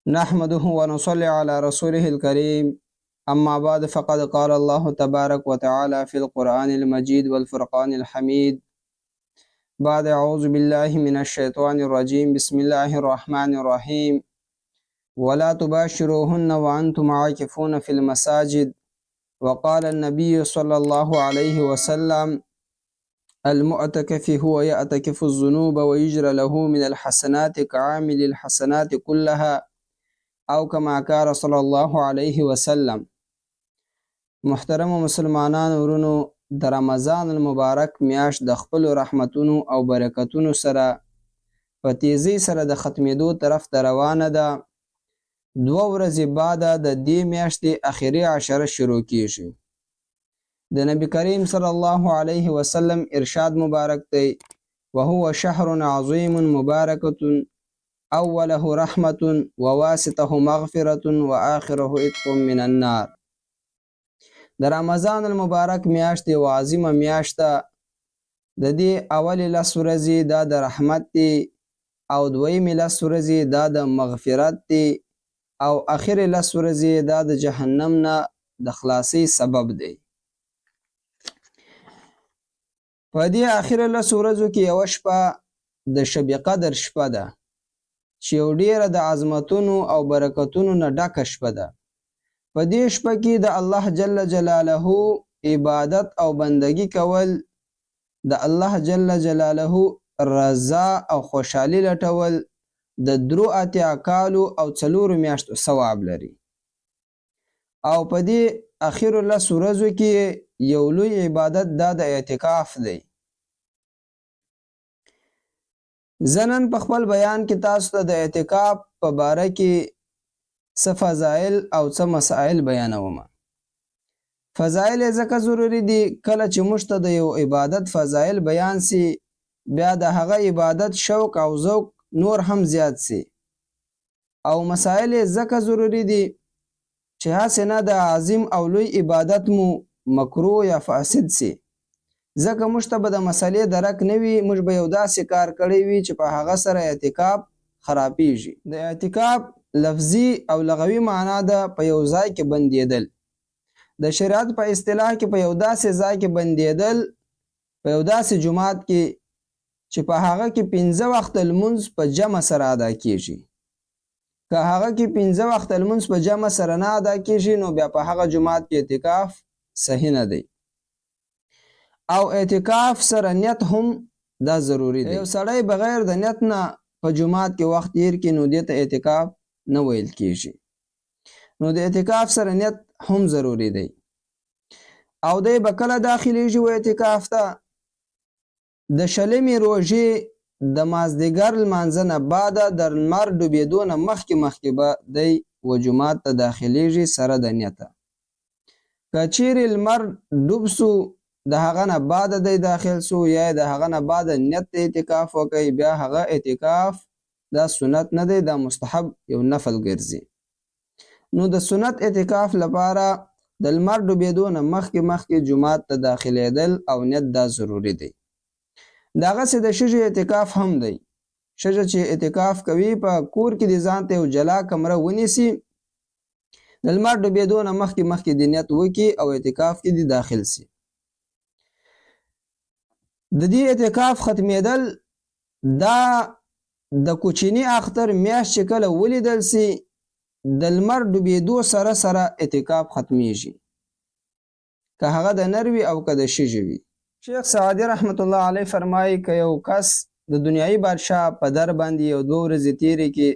نحمده ونصلي على رسوله الكريم. أما بعد فقد قال الله تبارك وتعالى في القرآن المجيد والفرقان الحميد بعد أعوذ بالله من الشيطان الرجيم. بسم الله الرحمن الرحيم. ولا تباشروهن وأنتم عاكفون في المساجد. وقال النبي صلى الله عليه وسلم: المعتكف هو يعتكف الذنوب ويجرى له من الحسنات كعامل الحسنات كلها او كما قال صلی الله علیه وسلم. محترم مسلمانانو ورونو، د رمضان المبارک میاشت د خپل رحمتونو او برکتونو سره په تیزی سره د ختمېدو طرف ته روانه ده. 2 ورځې بعد د دې میاشتې اخري عشره شروع کیږي. د نبی کریم صلی الله علیه وسلم ارشاد مبارک دی: وهو شهر عظیم مبارکۃ اوله رحمة وواسطه مغفرة واخره عتق من النار. د رمضان المبارک میاشت یو عظیمه میاشت ده. د دې اول 10 ورځې دا د رحمت دي او دویم 10 ورځې دا د مغفرت دي او اخر 10 ورځې دا د جهنم نه د خلاصي سبب دی. په دې اخر 10 ورځو کې یو شپه د شب قدر شپه ده چې یو ډیره د عظمتونو او برکتونو نه ډکه شپه ده. په دې شپه کې د الله جل جلاله عبادت او بندگی کول، د الله جل جلاله رضا او خوشحالي لټول د 3 کالو او 4 میاشتو ثواب لري. او په دې اخر 10 ورځو کې یو لوی عبادت دا د اعتکاف دی. زنن په خپل بیان کې تاسو ته د اعتکاف په باره کې څه فضایل او څه مسائل بیانوم. فضایل ځکه ضروری دي کله چې موږ ته د یو عبادت فضایل بیان سي، بیا د هغه عبادت شوق او ذوق نور هم زیات سي. او مسائل ځکه ضروری دي چې هڅه نه د عظیم او لوی عبادت مو مکروه یا فاسد سي. ځکه موږ ته به د مسلې درک نه وي، موږ به یو داسې کار کړی وي چې په هغه سره اعتکاف خرابیږي. د اعتکاف لفظي او لغوي معنا ده په یو ځای کې بندېدل. د شریعت په اصطلاح کې په یو داسې ځای کې بندېدل، په یو داسې جماعت کې چې په هغه کې 15 وخت لمونځ په جمع سره ادا کیږي. که هغه کې 15 وخت لمونځ په جمع سره نه ادا کیږي نو بیا په هغه جماعت کې اعتکاف صحیح نه دی. او اعتکاف سره نیت هم دا ضروری دی. یو سړی بغیر د نیت نه په جماعت کې وخت تیر کې نو دې ته اعتکاف نه ویل کیږي. نو د اعتکاف سره نیت هم ضروری دی. او دی به کله داخلیږي و اعتکاف ته؟ د شلمې روژې د مازدیګر لمانځه نه بعد د لمر ډوبېدو نه مخکې به دی و جماعت ته داخلیږي سره د نیته. که چیرې لمر ډوب سو د هغه نه بعد دی داخل سو یا د هغه نه بعد نیت اعتکاف وکړي، بیا هغه اعتکاف دا سنت نه دی، دا مستحب یو نفل ګرځي. نو د سنت اعتکاف لپاره د لمر ډوبېدو نه مخکې جماعت ته داخلېدل او نیت دا ضروری دی. دغسې د ښځې اعتکاف هم دی. ښځه چې اعتکاف کوي په کور کې د ځان ته یو جلا کمره ونیسي، د لمر ډوبېدو نه مخکې د نیت وکړي او اعتکاف کې د داخل سي. د دې اعتکاف ختمېدل دا د کوچني اختر میاشت چې کله ولیدل سي د لمر ډوبېدو سره اعتکاف ختمیږي، که هغه د نر وي او که د ښځې وي. شیخ سعدي رحمت الله علیه فرمایي که یو کس د دنیایي بادشاه په در باندې یو 2 ورځې تیرې کې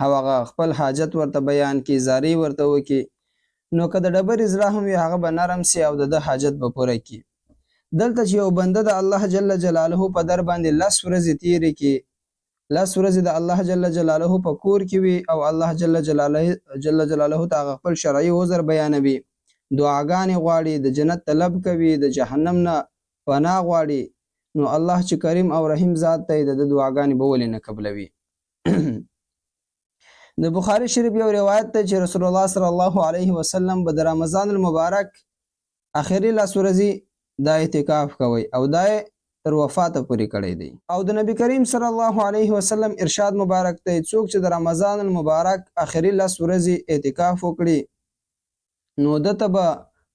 او هغه خپل حاجت ورته بیان کړي، زارۍ ورته وکړي، نو که د ډبرې زړه هم وي هغه به نرم سي او د حاجت به پوره کړي. دلته چې یو بنده د الله جل جلاله په در باندې 10 ورځې تیرې کې، 10 ورځې د الله جل جلاله په کور کې وي او الله جل جلاله ته خپل شرعي عذر بیانوي، دعاګانې غواړي، د جنت طلب کوي، د جهنم نه پناه غواړي، نو الله چې کریم او رحیم ذات دی د دعاګانې به ولې نه قبلوي. د بخاري شریف یو روایت دی چې رسول الله صلی الله علیه وسلم به د رمضان المبارک اخري 10 ورځې دا اعتکاف کوي او دا تر وفاته پورې کړی دی. او د نبی کریم صلی الله علیه وسلم ارشاد مبارک دی څوک چې د رمضان المبارک اخري 10 ورځې اعتکاف وکړي نو دته به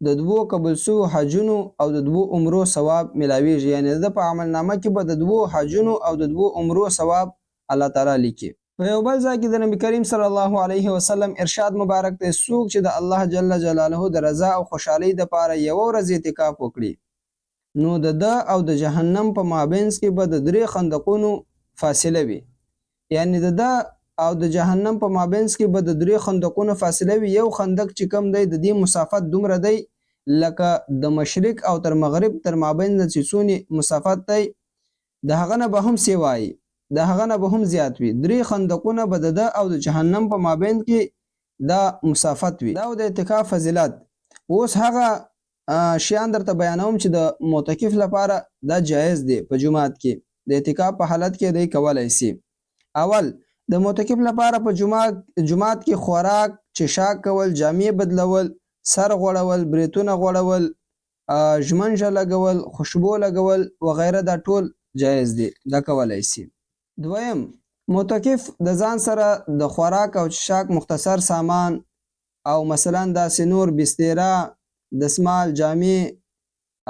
د 2 قبول شوو حجونو او د 2 عمرو ثواب ملاویږي. یعنی د په عمل نامه کې به د 2 حجونو او د 2 عمرو ثواب الله تعالی لیکي. په یو بل ځای کې د نبی کریم صلی الله علیه وسلم ارشاد مبارک دی څوک چې د الله جل جلاله د رضا او خوشحالۍ لپاره یو ورځ اعتکاف وکړي نو د او د جهنم په مابینځ کې به د 3 خندقونو فاصله وي. یعنی د او د جهنم په مابینځ کې به د 3 خندقونو فاصله وي. یو خندق چې کم دی د دې مسافت دومره دی لکه د مشرق او تر مغرب تر مابینځ چې څونه مسافت دی د هغه نه به هم سیوای د هغه نه به هم زیات وي. 3 خندقونه به د او د جهنم په مابین کې دا مسافت وي. دا د اعتکاف فضیلت. اوس هغه شیان درته بیانوم چې د معتکف لپاره دا جایز دی په جمعات کې د اعتکاف په حالت کې دی کولای شي. اول د معتکف لپاره په جمعات کې خوراک چشاک کول، جامې بدلول، سر غوړول، بریتونه غوړول، ژمنجه لګول، خوشبو لګول وغیره دا ټول جایز دی دا کولای شي. دویم معتکف د ځان سره د خوراک او چشاک مختصر سامان او مثلا داسې نور بستره، دسمال، جامې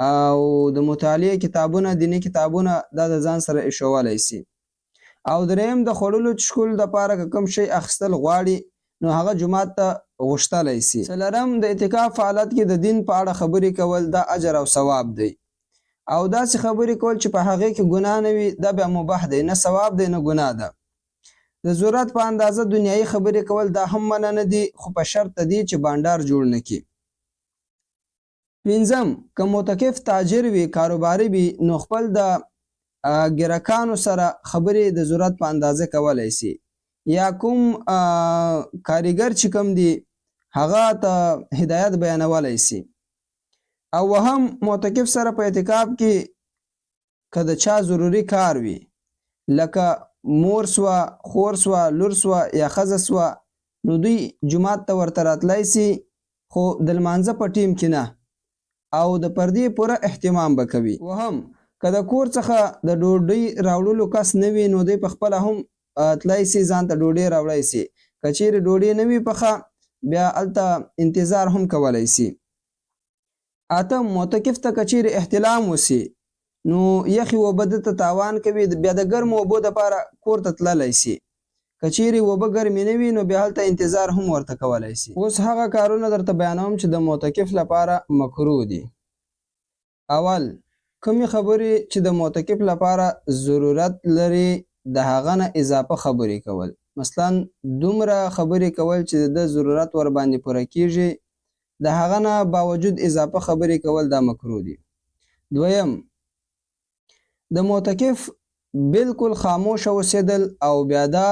او د مطالعه کتابونه، دینی کتابونه دا د ځان سره ایښودلی شي. او دریم د خوړلو چښلو لپاره که کوم شی اخیستل غواړي نو هغه جومات ته غوښتلی شي. څلورم د اعتکاف په حالت کې د دین په اړه خبرې کول دا اجر او ثواب دی. او داسې خبرې کول چې په هغې کې ګناه نه وي دا بیا مباح دی، نه ثواب دی نه ګناه ده. د ضرورت په اندازه دنیایي خبرې کول دا هم منع نه دي خو په شرط دی چې بانډار جوړ نه کړي. پنځم که معتکف تاجر وي، کاروباري وي نو خپل د ګرکانو سره خبرې د ضرورت په اندازه کولای شي. یا کوم کاریګر چې کوم دی هغه ته هدایت بیانولی شي. او هم معتکف سره په اعتکاف کې که د چا ضروري کار وي لکه مور سوه، خور سوه، لور سوه یا ښځه سوه نو دوی جومات ته ورته راتلی شي خو د لمانځه په ټیم کې نه او د پردې پوره اهتمام به کوي. وهم که د کور څخه د ډوډۍ راوړلو کس نه وي نو دوی په خپله هم تلی شي ځان ته ډوډۍ راوړی شي. که چیرې ډوډۍ نه وي پخه بیا هلته انتظار هم کولی شي. اتم معتکف ته که چیرې احتلام وسي نو یخې اوبه دته تاوان کوي بیا د ګرمو اوبو دپاره کور ته تللی شي. که چیرې اوبه ګرمې نه وي نو بیا هلته انتظار هم ورته کولی شي. اوس هغه کارونه درته بیانوم چې د معتکف لپاره مکروه دي. اول کومې خبرې چې د معتکف لپاره ضرورت لري د هغه نه اضافه خبرې کول. مثلا دومره خبرې کول چې د ضرورت ور باندې پوره کیږي د هغه نه باوجود اضافه خبرې کول دا مکروه دي. دویم د معتکف بالکل خاموش اوسېدل او بیا دا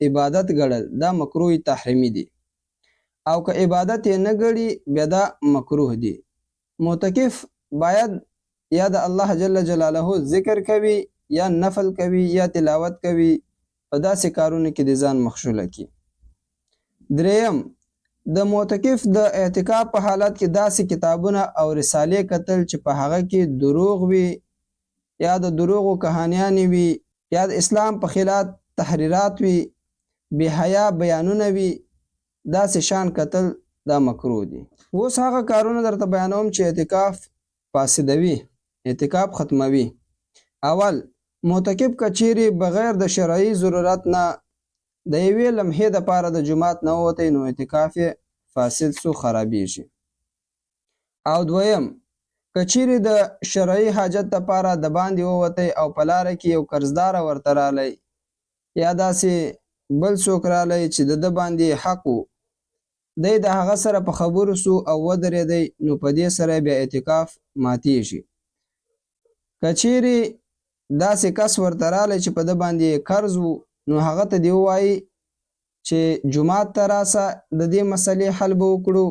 عبادت ګڼل دا مکروه تحریمي دي. او که عبادت یې نه ګڼي بیا دا مکروه دي. معتکف باید یا د الله جل جلاله ذکر کوي یا نفل کوي یا تلاوت کوي په داسې کارونو کې د ځان مخشوله کړي. دریم د معتکف د اعتکاف په حالت کې داسې کتابونه او رسالې کتل چې په هغه کې دروغ وي یا د دروغو کهانیانې وي یا د اسلام په خلاف تحریرات وي، بې حیا بیانونه وي، داسې شان کتل دا مکروه دي. اوس هغه کارونه درته بیانوم چې اعتکاف فاسدوي، اعتکاف ختموي. اول معتکف که چیرې بغیر د شرعي ضرورت نه د یوې لمحې دپاره د جومات نه ووتی نو اعتکاف یې فاسد سو، خرابیږي. او دویم که چیرې د شرعي حاجت دپاره د باندې ووتی او په لاره کې یو قرضداره ورته رالی یا داسې بل څوک رالی چې د ده باندې حق و دی د هغه سره په خبرو سو او ودرېدی نو په دې سره بیا اعتکاف ماتیږي. که چیرې داسې کس ورته رالی چې په ده باندې قرض و نو هغه ته دې ووایي چې جومات ته راسه د دې مسلې حل به وکړو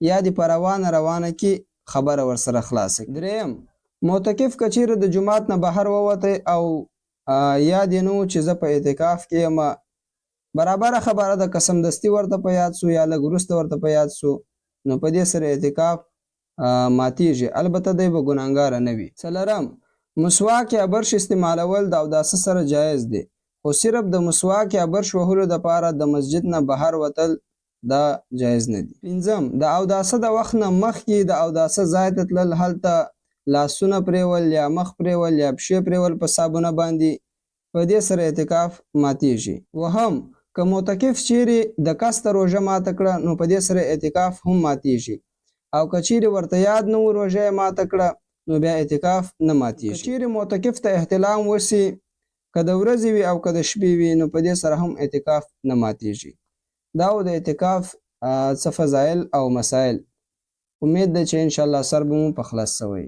یا دې په روانه کې خبره ورسره خلاصه. دریم معتکف که چیرې د جومات نه بهر ووتی او یاد یې نه و چې زه په اعتکاف کې یم، برابره خبره د قسم دستي ورته په یاد سو یا لږ وروسته ورته په یاد سو نو په دې سره اعتکاف ماتیږي. البته دی به ګناهګاره نه وي. څلورم مسواک یا برش استعمالول د اوداسه سره جایز دی، خو صرف د مسواک یا برش وهلو دپاره د مسجد نه بهر وتل دا جایز نه دي. پنځم، د اوداسه د وخت نه مخکې د اوداسه ځای ته تلل، هلته لاسونه پریول یا مخ پریول یا پښې پریول په صابونه باندې، په دې سره اعتکاف ماتیږي. وهم، که معتکف چیرې د قصد روژه ماته کړه نو په دې سره اعتکاف هم ماتیږي، او که چیرې ورته یاد نه و روژه یې ماته کړه نو بیا اعتکاف نه ماتیږي. که چیرې معتکف ته احتلام وسي، که د ورځې وي او که د شپې وي، نو په دې سره هم اعتکاف نه ماتیږي. دا و د اعتکاف څه فضایل او مسایل. امید ده چې انشاءالله سر به مو په خلاص سوی.